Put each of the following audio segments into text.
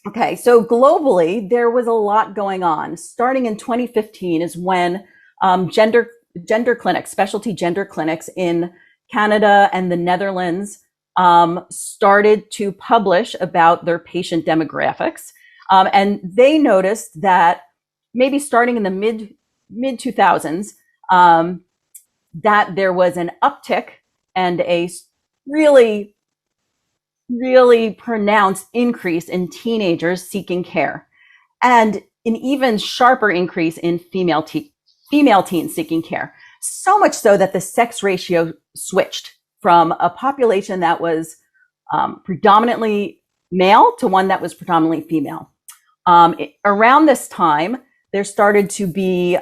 Okay, so globally, there was a lot going on. Starting in 2015 is when gender clinics, specialty gender clinics in Canada and the Netherlands started to publish about their patient demographics, and they noticed that maybe starting in the mid 2000s, that there was an uptick and a really really pronounced increase in teenagers seeking care, and an even sharper increase in female teens seeking care. So much so that the sex ratio switched from a population that was predominantly male to one that was predominantly female. Around this time, there started to be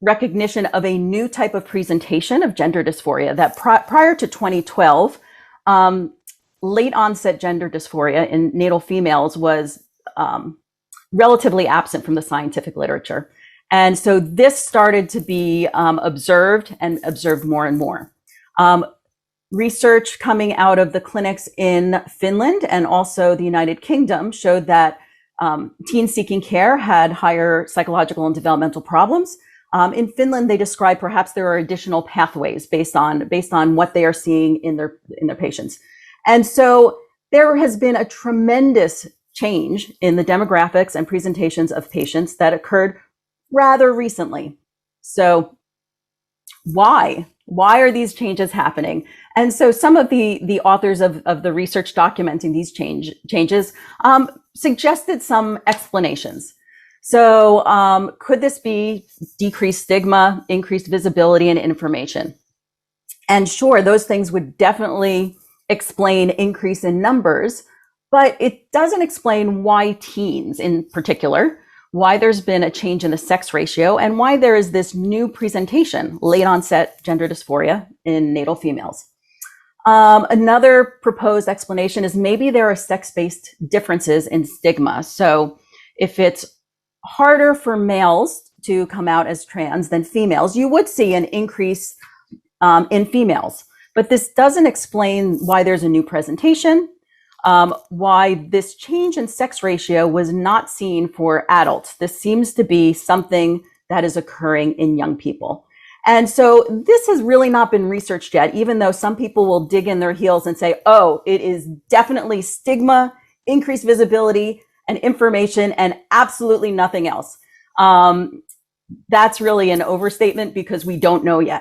recognition of a new type of presentation of gender dysphoria that prior to 2012, late onset gender dysphoria in natal females was relatively absent from the scientific literature. And so this started to be observed and observed more and more. Research coming out of the clinics in Finland and also the United Kingdom showed that teens seeking care had higher psychological and developmental problems. In Finland, they describe perhaps there are additional pathways based on what they are seeing in their patients. And so there has been a tremendous change in the demographics and presentations of patients that occurred rather recently. So why are these changes happening? And so some of the authors of the research documenting these changes suggested some explanations. So could this be decreased stigma, increased visibility, and information? And sure, those things would definitely explain increase in numbers, but it doesn't explain why teens in particular, why there's been a change in the sex ratio, and why there is this new presentation, late onset gender dysphoria in natal females. Another proposed explanation is maybe there are sex-based differences in stigma. So if it's harder for males to come out as trans than females, you would see an increase in females. But this doesn't explain why there's a new presentation, why this change in sex ratio was not seen for adults. This seems to be something that is occurring in young people. And so this has really not been researched yet, even though some people will dig in their heels and say, oh, it is definitely stigma, increased visibility, and information, and absolutely nothing else. That's really an overstatement because we don't know yet.